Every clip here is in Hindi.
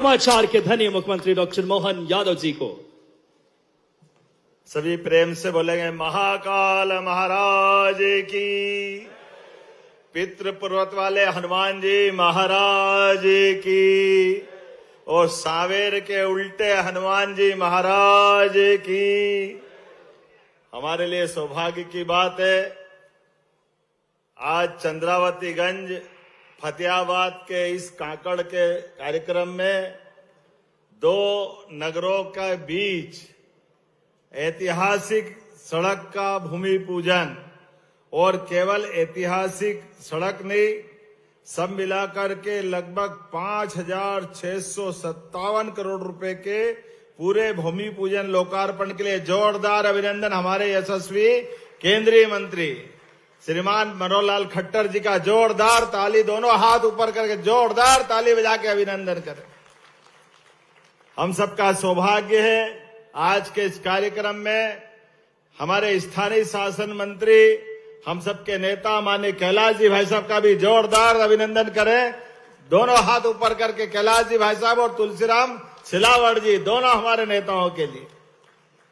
समाचार के धनी मुख्यमंत्री डॉक्टर मोहन यादव जी को सभी प्रेम से बोलेंगे महाकाल महाराज की। पितृ पर्वत वाले हनुमान जी महाराज की और सावेर के उल्टे हनुमान जी महाराज की। हमारे लिए सौभाग्य की बात है, आज चंद्रावतीगंज फतेहाबाद के इस काकड़ के कार्यक्रम में दो नगरों के बीच ऐतिहासिक सड़क का भूमि पूजन, और केवल ऐतिहासिक सड़क नहीं, सब मिलाकर के लगभग 5,657 करोड़ रुपए के पूरे भूमि पूजन लोकार्पण के लिए जोरदार अभिनंदन हमारे यशस्वी केंद्रीय मंत्री श्रीमान मनोहर लाल खट्टर जी का जोरदार ताली, दोनों हाथ ऊपर करके जोरदार ताली बजा के अभिनंदन करें। हम सबका सौभाग्य है आज के इस कार्यक्रम में हमारे स्थानीय शासन मंत्री, हम सबके नेता माननीय कैलाश जी भाई साहब का भी जोरदार अभिनंदन करें। दोनों हाथ ऊपर करके कैलाश जी भाई साहब और तुलसीराम सिलावट जी, दोनों हमारे नेताओं के लिए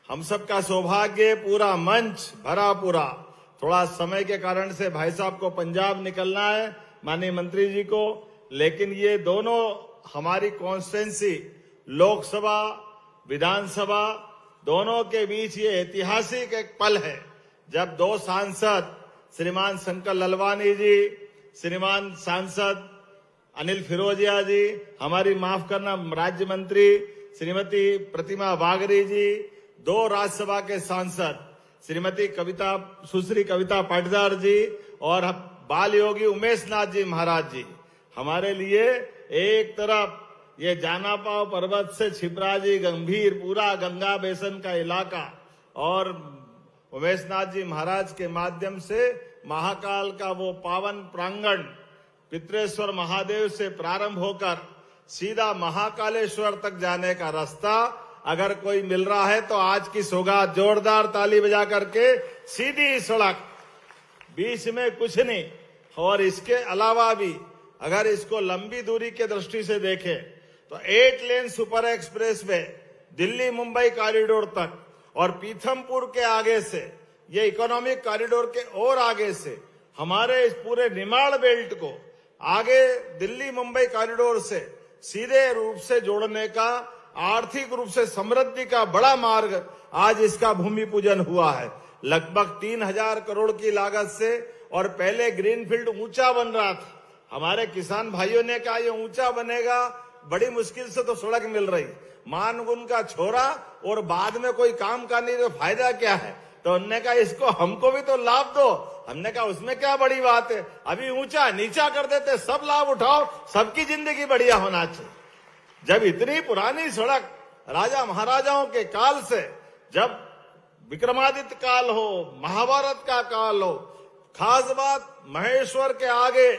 हम सबका सौभाग्य, पूरा मंच भरा पूरा। थोड़ा समय के कारण से भाई साहब को पंजाब निकलना है, माननीय मंत्री जी को, लेकिन ये दोनों हमारी कॉन्स्टिट्यूंसी लोकसभा विधानसभा दोनों के बीच ये ऐतिहासिक एक पल है जब दो सांसद श्रीमान शंकर ललवानी जी, श्रीमान सांसद अनिल फिरोजिया जी, हमारी माफ करना राज्य मंत्री श्रीमती प्रतिमा बागरी जी, दो राज्यसभा के सांसद श्रीमती सुश्री कविता पाटीदार जी और बाल योगी उमेश नाथ जी महाराज जी, हमारे लिए एक तरफ ये जानापाव पर्वत से छिपरा जी गंभीर पूरा गंगा बेसन का इलाका, और उमेश नाथ जी महाराज के माध्यम से महाकाल का वो पावन प्रांगण पितरेश्वर महादेव से प्रारंभ होकर सीधा महाकालेश्वर तक जाने का रास्ता अगर कोई मिल रहा है तो आज की सौगात, जोरदार ताली बजा करके सीधी सड़क, बीच में कुछ नहीं। और इसके अलावा भी अगर इसको लंबी दूरी के दृष्टि से देखें तो 8 lane super expressway Delhi Mumbai corridor तक, और पीथमपुर के आगे से ये इकोनॉमिक कॉरिडोर के और आगे से हमारे इस पूरे निमाड़ बेल्ट को आगे दिल्ली मुंबई कॉरिडोर से सीधे रूप से जोड़ने का, आर्थिक रूप से समृद्धि का बड़ा मार्ग आज इसका भूमि पूजन हुआ है। लगभग 3,000 करोड़ की लागत से, और पहले ग्रीनफील्ड ऊंचा बन रहा था, हमारे किसान भाइयों ने कहा ये ऊंचा बनेगा, बड़ी मुश्किल से तो सड़क मिल रही, मानगुन का छोरा और बाद में कोई काम का नहीं तो फायदा क्या है। तो उन्होंने कहा इसको हमको भी तो लाभ दो। हमने कहा उसमें क्या बड़ी बात है, अभी ऊंचा नीचा कर देते, सब लाभ उठाओ, सबकी जिंदगी बढ़िया होना चाहिए। जब इतनी पुरानी सड़क राजा महाराजाओं के काल से, जब विक्रमादित्य काल हो, महाभारत का काल हो, खास बात महेश्वर के आगे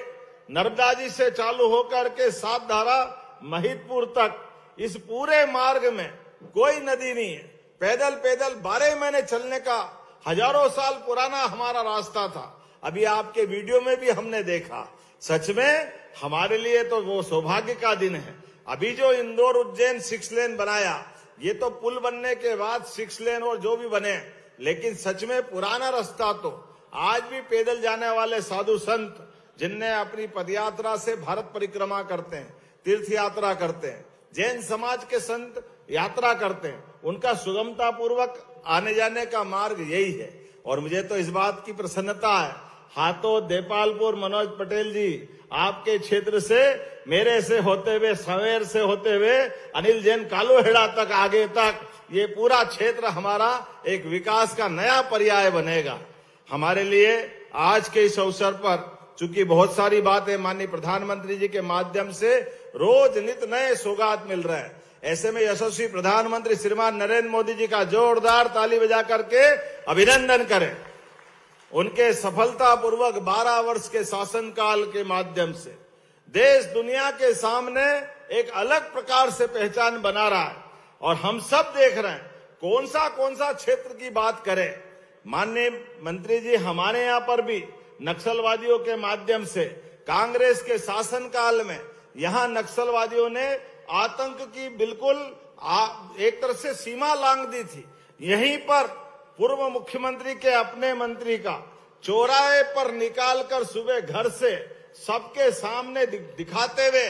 नर्मदा जी से चालू होकर के सातधारा महिदपुर तक, इस पूरे मार्ग में कोई नदी नहीं है, पैदल पैदल 12 महीने चलने का हजारों साल पुराना हमारा रास्ता था। अभी आपके वीडियो में भी हमने देखा, सच में हमारे लिए तो वो सौभाग्य का दिन है। अभी जो इंदौर उज्जैन 6 लेन बनाया, ये तो पुल बनने के बाद 6 लेन और जो भी बने, लेकिन सच में पुराना रास्ता तो आज भी पैदल जाने वाले साधु संत जिनने अपनी पदयात्रा से भारत परिक्रमा करते हैं, तीर्थ यात्रा करते हैं, जैन समाज के संत यात्रा करते हैं, उनका सुगमता पूर्वक आने जाने का मार्ग यही है। और मुझे तो इस बात की प्रसन्नता है, हाथों देपालपुर मनोज पटेल जी आपके क्षेत्र से, मेरे से होते हुए, सवेर से होते हुए अनिल जैन कालूहेड़ा तक, आगे तक ये पूरा क्षेत्र हमारा एक विकास का नया पर्याय बनेगा। हमारे लिए आज के इस अवसर पर चूंकि बहुत सारी बातें माननीय प्रधानमंत्री जी के माध्यम से रोज नित नए सौगात मिल रहे हैं, ऐसे में यशस्वी प्रधानमंत्री श्रीमान नरेंद्र मोदी जी का जोरदार ताली बजा करके अभिनंदन करें। उनके सफलतापूर्वक 12 वर्ष के शासनकाल के माध्यम से देश दुनिया के सामने एक अलग प्रकार से पहचान बना रहा है, और हम सब देख रहे हैं कौन सा क्षेत्र की बात करें। माननीय मंत्री जी, हमारे यहाँ पर भी नक्सलवादियों के माध्यम से कांग्रेस के शासनकाल में यहां नक्सलवादियों ने आतंक की बिल्कुल एक तरह से सीमा लांघ दी थी। यहीं पर पूर्व मुख्यमंत्री के अपने मंत्री का चौराहे पर निकालकर सुबह घर से सबके सामने दिखाते हुए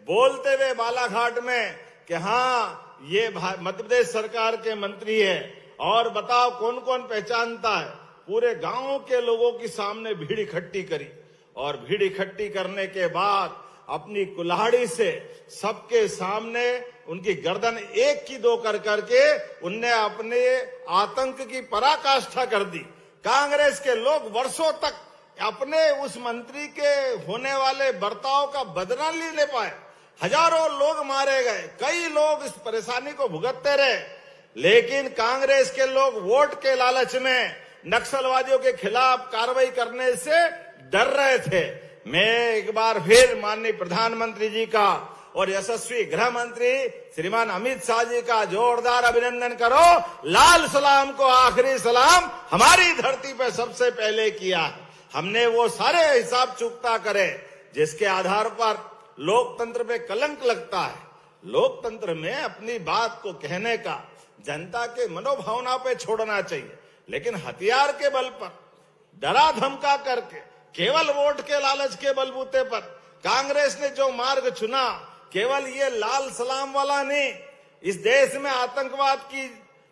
बोलते हुए बालाघाट में कि हाँ ये मध्य प्रदेश सरकार के मंत्री है और बताओ कौन कौन पहचानता है। पूरे गांव के लोगों के सामने भीड़ इकट्ठी करी और भीड़ इकट्ठी करने के बाद अपनी कुल्हाड़ी से सबके सामने उनकी गर्दन एक की दो कर करके उनने अपने आतंक की पराकाष्ठा कर दी। कांग्रेस के लोग वर्षों तक अपने उस मंत्री के होने वाले बर्ताव का बदला नहीं ले पाए। हजारों लोग मारे गए, कई लोग इस परेशानी को भुगतते रहे, लेकिन कांग्रेस के लोग वोट के लालच में नक्सलवादियों के खिलाफ कार्रवाई करने से डर रहे थे। मैं एक बार फिर माननीय प्रधानमंत्री जी का और यशस्वी गृह मंत्री श्रीमान अमित शाह जी का जोरदार अभिनंदन करो। लाल सलाम को आखिरी सलाम हमारी धरती पर सबसे पहले किया। हमने वो सारे हिसाब चुकता करे जिसके आधार पर लोकतंत्र पे कलंक लगता है। लोकतंत्र में अपनी बात को कहने का जनता के मनोभावना पे छोड़ना चाहिए, लेकिन हथियार के बल पर डरा धमका करके केवल वोट के लालच के बलबूते पर कांग्रेस ने जो मार्ग चुना, केवल ये लाल सलाम वाला नहीं, इस देश में आतंकवाद की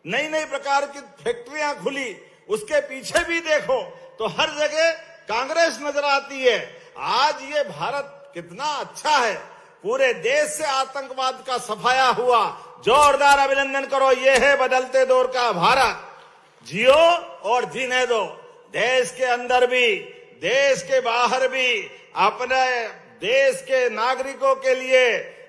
नई नई प्रकार की फैक्ट्रियां खुली, उसके पीछे भी देखो तो हर जगह कांग्रेस नजर आती है। आज ये भारत कितना अच्छा है, पूरे देश से आतंकवाद का सफाया हुआ। जोरदार अभिनंदन करो। ये है बदलते दौर का भारत। जियो और जीने दो। देश के अंदर भी देश के बाहर भी अपने देश के नागरिकों के लिए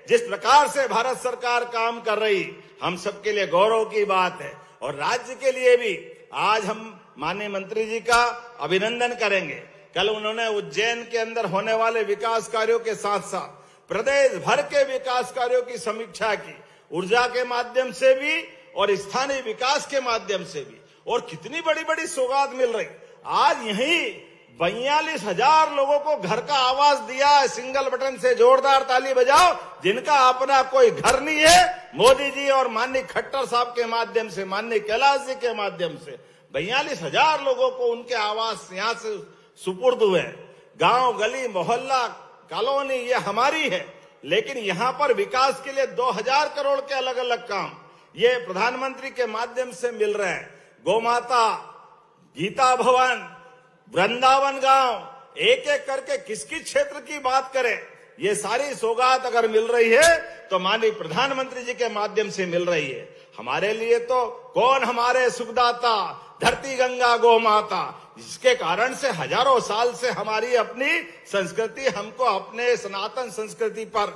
जिस प्रकार से भारत सरकार काम कर रही, हम सबके लिए गौरव की बात है। और राज्य के लिए भी आज हम माननीय मंत्री जी का अभिनंदन करेंगे। कल उन्होंने उज्जैन के अंदर होने वाले विकास कार्यों के साथ साथ प्रदेश भर के विकास कार्यों की समीक्षा की, ऊर्जा के माध्यम से भी और स्थानीय विकास के माध्यम से भी। और कितनी बड़ी बड़ी सौगात मिल रही। आज यही 42,000 लोगों को घर का आवास दिया है सिंगल बटन से। जोरदार ताली बजाओ जिनका अपना कोई घर नहीं है। मोदी जी और माननीय खट्टर साहब के माध्यम से, माननीय कैलाश जी के माध्यम से 42,000 लोगों को उनके आवास यहां से सुपुर्द हुए। गांव गली मोहल्ला कॉलोनी ये हमारी है, लेकिन यहां पर विकास के लिए 2000 करोड़ के अलग अलग काम ये प्रधानमंत्री के माध्यम से मिल रहे हैं। गोमाता, गीता भवन, वृंदावन गांव, एक एक करके किस किस क्षेत्र की बात करें, ये सारी सौगात अगर मिल रही है तो माननीय प्रधानमंत्री जी के माध्यम से मिल रही है। हमारे लिए तो कौन हमारे सुखदाता, धरती गंगा गौ माता, जिसके कारण से हजारों साल से हमारी अपनी संस्कृति हमको अपने सनातन संस्कृति पर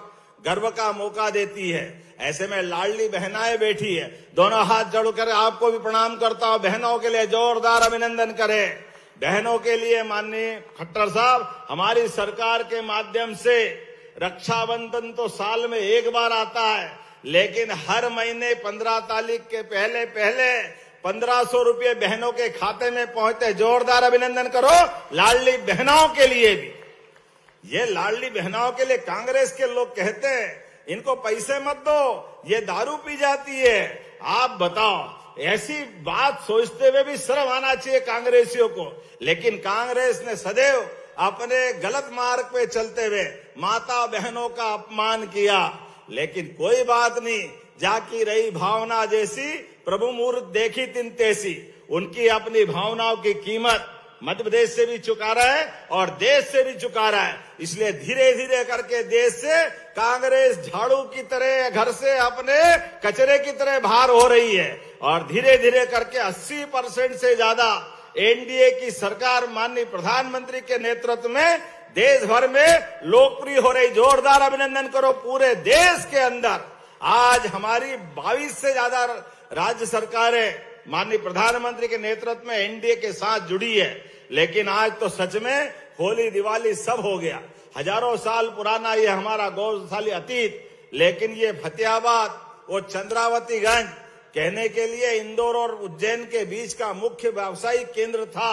गर्व का मौका देती है। ऐसे में लाडली बहनाएं बैठी है, दोनों हाथ जोड़कर आपको भी प्रणाम करता हूं। बहनों के लिए जोरदार अभिनंदन करें। बहनों के लिए माननीय खट्टर साहब, हमारी सरकार के माध्यम से रक्षाबंधन तो साल में एक बार आता है, लेकिन हर महीने 15 तारीख के पहले 1500 रुपये बहनों के खाते में पहुंचते। जोरदार अभिनंदन करो लाडली बहनों के लिए भी। ये लाडली बहनों के लिए कांग्रेस के लोग कहते हैं इनको पैसे मत दो, ये दारू पी जाती है। आप बताओ, ऐसी बात सोचते हुए भी शर्म आना चाहिए कांग्रेसियों को। लेकिन कांग्रेस ने सदैव अपने गलत मार्ग पे चलते हुए माता बहनों का अपमान किया। लेकिन कोई बात नहीं, जाकी रही भावना जैसी प्रभु मूर्त देखी तिन तैसी। उनकी अपनी भावनाओं की कीमत मध्य प्रदेश से भी चुका रहा है और देश से भी चुका रहा है। इसलिए धीरे धीरे करके देश से कांग्रेस झाड़ू की तरह घर से अपने कचरे की तरह बाहर हो रही है और धीरे धीरे करके 80% से ज्यादा एनडीए की सरकार माननीय प्रधानमंत्री के नेतृत्व में देश भर में लोकप्रिय हो रही। जोरदार अभिनंदन करो। पूरे देश के अंदर आज हमारी 22 से ज्यादा राज्य सरकारें माननीय प्रधानमंत्री के नेतृत्व में एनडीए के साथ जुड़ी है। लेकिन आज तो सच में होली दिवाली सब हो गया। हजारों साल पुराना ये हमारा गौरवशाली अतीत, लेकिन ये फतेहाबाद और चंद्रावतीगंज कहने के लिए इंदौर और उज्जैन के बीच का मुख्य व्यावसायिक केंद्र था।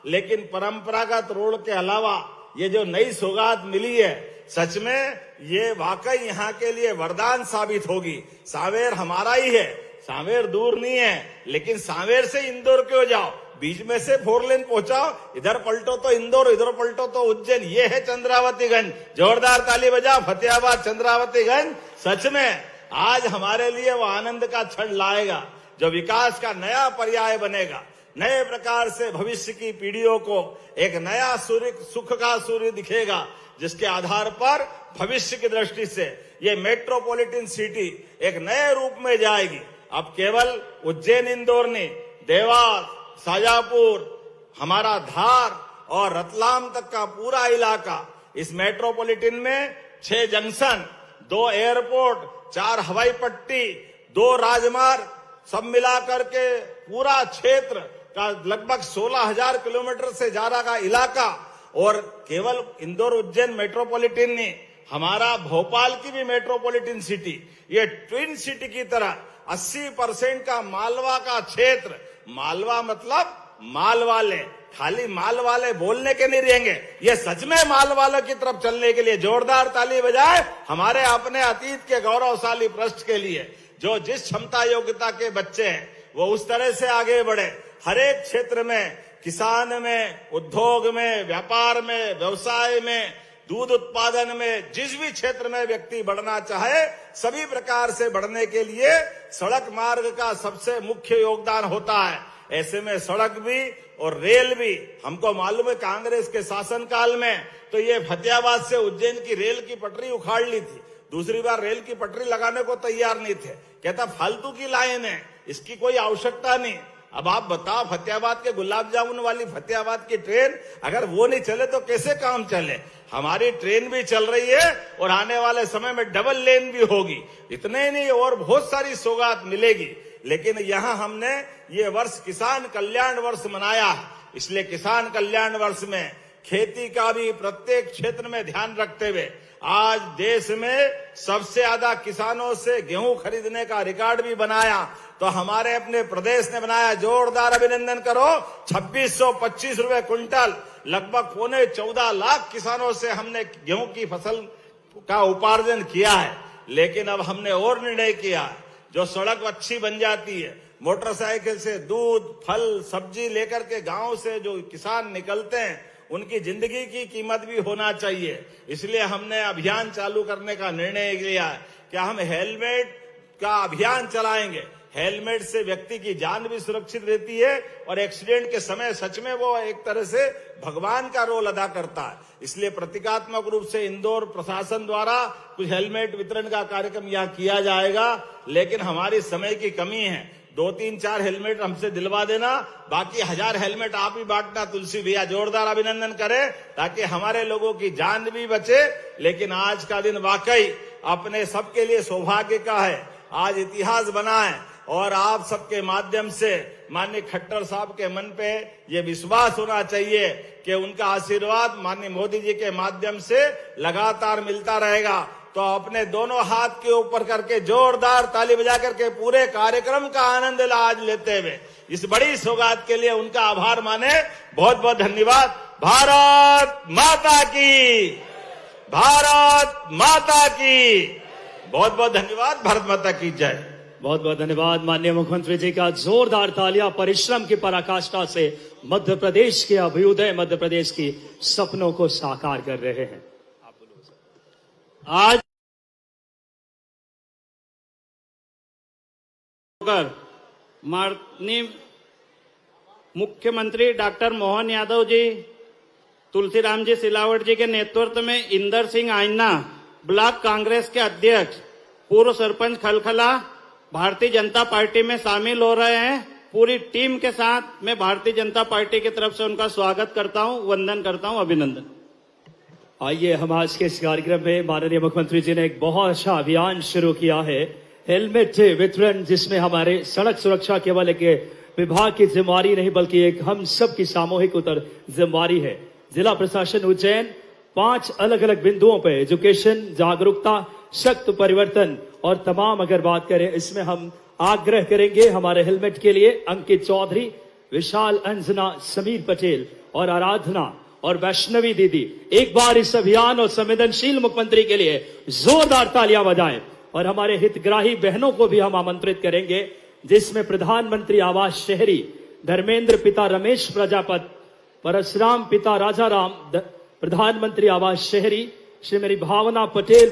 लेकिन परंपरागत रोड के अलावा ये जो नई सौगात मिली है, सच में ये वाकई यहाँ के लिए वरदान साबित होगी। सांवेर हमारा ही है, सांवेर दूर नहीं है, लेकिन सांवेर से इंदौर क्यों जाओ, बीच में से 4 लेन पहुंचाओ, इधर पलटो तो इंदौर, इधर पलटो तो उज्जैन। ये है चंद्रावतीगंज। जोरदार ताली बजाओ, फतेहाबाद चंद्रावतीगंज सच में आज हमारे लिए वो आनंद का क्षण लाएगा, जो विकास का नया पर्याय बनेगा। नए प्रकार से भविष्य की पीढ़ियों को एक नया सूर्य, सुख का सूर्य दिखेगा, जिसके आधार पर भविष्य की दृष्टि से ये मेट्रोपॉलिटन सिटी एक नए रूप में जाएगी। अब केवल उज्जैन इंदौर नहीं, देवास, शाजापुर, हमारा धार और रतलाम तक का पूरा इलाका, इस मेट्रोपॉलिटन में 6 जंक्शन, 2 एयरपोर्ट, 4 हवाई पट्टी, 2 राजमार्ग, सब मिलाकर के पूरा क्षेत्र का लगभग 16,000 किलोमीटर से ज्यादा का इलाका। और केवल इंदौर उज्जैन मेट्रोपॉलिटन नहीं, हमारा भोपाल की भी मेट्रोपॉलिटन सिटी, ये ट्विन सिटी की तरह 80% का मालवा का क्षेत्र, मालवा मतलब माल वाले, खाली माल वाले बोलने के नहीं रहेंगे, ये सच में माल वालों की तरफ चलने के लिए जोरदार ताली बजाए हमारे अपने अतीत के गौरवशाली पृष्ठ के लिए। जो जिस क्षमता योग्यता के बच्चे हैं वो उस तरह से आगे बढ़े। हर एक क्षेत्र में, किसान में, उद्योग में, व्यापार में, व्यवसाय में, दूध उत्पादन में, जिस भी क्षेत्र में व्यक्ति बढ़ना चाहे, सभी प्रकार से बढ़ने के लिए सड़क मार्ग का सबसे मुख्य योगदान होता है। ऐसे में सड़क भी और रेल भी, हमको मालूम है कांग्रेस के शासनकाल में तो ये फतेहाबाद से उज्जैन की रेल की पटरी उखाड़ ली थी, दूसरी बार रेल की पटरी लगाने को तैयार नहीं थे, कहता फालतू की लाइन है, इसकी कोई आवश्यकता नहीं। अब आप बताओ, फतेहाबाद के गुलाब जामुन वाली फतेहाबाद की ट्रेन अगर वो नहीं चले तो कैसे काम चले। हमारी ट्रेन भी चल रही है और आने वाले समय में डबल लेन भी होगी। इतने नहीं और बहुत सारी सौगात मिलेगी। लेकिन यहाँ हमने ये वर्ष किसान कल्याण वर्ष मनाया है, इसलिए किसान कल्याण वर्ष में खेती का भी प्रत्येक क्षेत्र में ध्यान रखते हुए आज देश में सबसे ज्यादा किसानों से गेहूं खरीदने का रिकॉर्ड भी बनाया, तो हमारे अपने प्रदेश ने बनाया। जोरदार अभिनंदन करो। 2625 रुपए क्विंटल, लगभग 14.25 लाख किसानों से हमने गेहूं की फसल का उपार्जन किया है। लेकिन अब हमने और निर्णय किया, जो सड़क अच्छी बन जाती है, मोटरसाइकिल से दूध, फल, सब्जी लेकर के गांव से जो किसान निकलते हैं, उनकी जिंदगी की कीमत भी होना चाहिए। इसलिए हमने अभियान चालू करने का निर्णय लिया है कि हम हेलमेट का अभियान चलाएंगे। हेलमेट से व्यक्ति की जान भी सुरक्षित रहती है और एक्सीडेंट के समय सच में वो एक तरह से भगवान का रोल अदा करता है। इसलिए प्रतीकात्मक रूप से इंदौर प्रशासन द्वारा कुछ हेलमेट वितरण का कार्यक्रम यहाँ किया जाएगा। लेकिन हमारी समय की कमी है, 2-3-4 हेलमेट हमसे दिलवा देना, बाकी 1000 हेलमेट आप ही बांटना। तुलसी भैया जोरदार अभिनंदन करें ताकि हमारे लोगों की जान भी बचे। लेकिन आज का दिन वाकई अपने सबके लिए सौभाग्य का है, आज इतिहास बना है और आप सबके माध्यम से माननीय खट्टर साहब के मन पे ये विश्वास होना चाहिए कि उनका आशीर्वाद माननीय मोदी जी के माध्यम से लगातार मिलता रहेगा। तो अपने दोनों हाथ के ऊपर करके जोरदार ताली बजा करके पूरे कार्यक्रम का आनंद आज लेते हुए इस बड़ी सौगात के लिए उनका आभार माने। बहुत बहुत धन्यवाद। भारत माता की, भारत माता की, बहुत बहुत धन्यवाद। भारत माता की जय। बहुत बहुत धन्यवाद माननीय मुख्यमंत्री जी का। जोरदार तालियां परिश्रम की पराकाष्ठा से मध्य प्रदेश के अभ्युदय, मध्य प्रदेश की सपनों को साकार कर रहे हैं। आज माननीय मुख्यमंत्री डॉक्टर मोहन यादव जी, तुलसीराम जी सिलावट जी के नेतृत्व में इंदर सिंह आइना ब्लॉक कांग्रेस के अध्यक्ष, पूर्व सरपंच खलखला भारतीय जनता पार्टी में शामिल हो रहे हैं। पूरी टीम के साथ मैं भारतीय जनता पार्टी की तरफ से उनका स्वागत करता हूं, वंदन करता हूं, अभिनंदन। आइए, हम आज के इस कार्यक्रम में माननीय मुख्यमंत्री जी ने एक बहुत अच्छा अभियान शुरू किया है, हेलमेट वितरण, जिसमें हमारे सड़क सुरक्षा केवल एक विभाग की जिम्मेवारी नहीं बल्कि एक हम सब की सामूहिक जिम्मेवारी है। जिला प्रशासन उज्जैन 5 अलग अलग बिंदुओं पर एजुकेशन, जागरूकता, सख्त परिवर्तन और तमाम अगर बात करें, इसमें हम आग्रह करेंगे हमारे हेलमेट के लिए अंकित चौधरी, विशाल, अंजना, समीर पटेल और आराधना और वैष्णवी दीदी, एक बार इस अभियान और संवेदनशील मुख्यमंत्री के लिए जोरदार तालियां बजाएं। और हमारे हितग्राही बहनों को भी हम आमंत्रित करेंगे, जिसमें प्रधानमंत्री आवास शहरी धर्मेंद्र पिता रमेश प्रजापत, परशुराम पिता राजाराम, प्रधानमंत्री आवास शहरी श्रीमती भावना पटेल,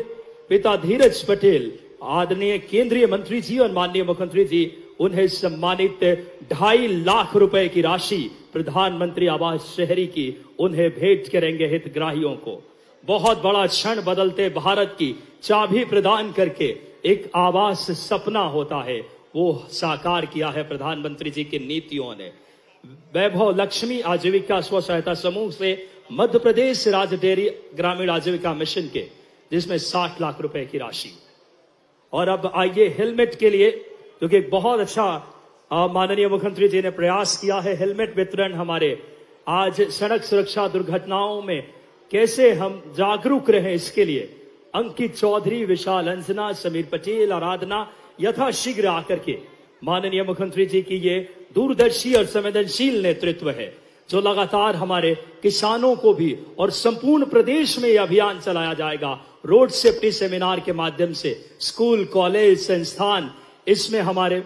पिता धीरज पटेल, आदरणीय केंद्रीय मंत्री जी और माननीय मुख्यमंत्री जी उन्हें सम्मानित 2.5 लाख रुपए की राशि प्रधानमंत्री आवास शहरी की उन्हें भेंट करेंगे हितग्राहियों को। बहुत बड़ा क्षण, बदलते भारत की चाबी प्रदान करके एक आवास सपना होता है, वो साकार किया है प्रधानमंत्री जी की नीतियों ने। वैभव लक्ष्मी आजीविका स्व सहायता समूह से मध्य प्रदेश राज्य डेयरी ग्रामीण आजीविका मिशन के, जिसमें 60 लाख रुपए की राशि। और अब आइए हेलमेट के लिए, क्योंकि एक बहुत अच्छा माननीय मुख्यमंत्री जी ने प्रयास किया है हेलमेट वितरण। हमारे आज सड़क सुरक्षा दुर्घटनाओं में कैसे हम जागरूक रहें, इसके लिए अंकित चौधरी, विशाल अंजना, समीर पटेल, आराधना यथाशीघ्र आकर के माननीय मुख्यमंत्री जी की ये दूरदर्शी और संवेदनशील नेतृत्व है, जो लगातार हमारे किसानों को भी और संपूर्ण प्रदेश में यह अभियान चलाया जाएगा। रोड सेफ्टी सेमिनार के माध्यम से स्कूल, कॉलेज, संस्थान, इसमें हमारे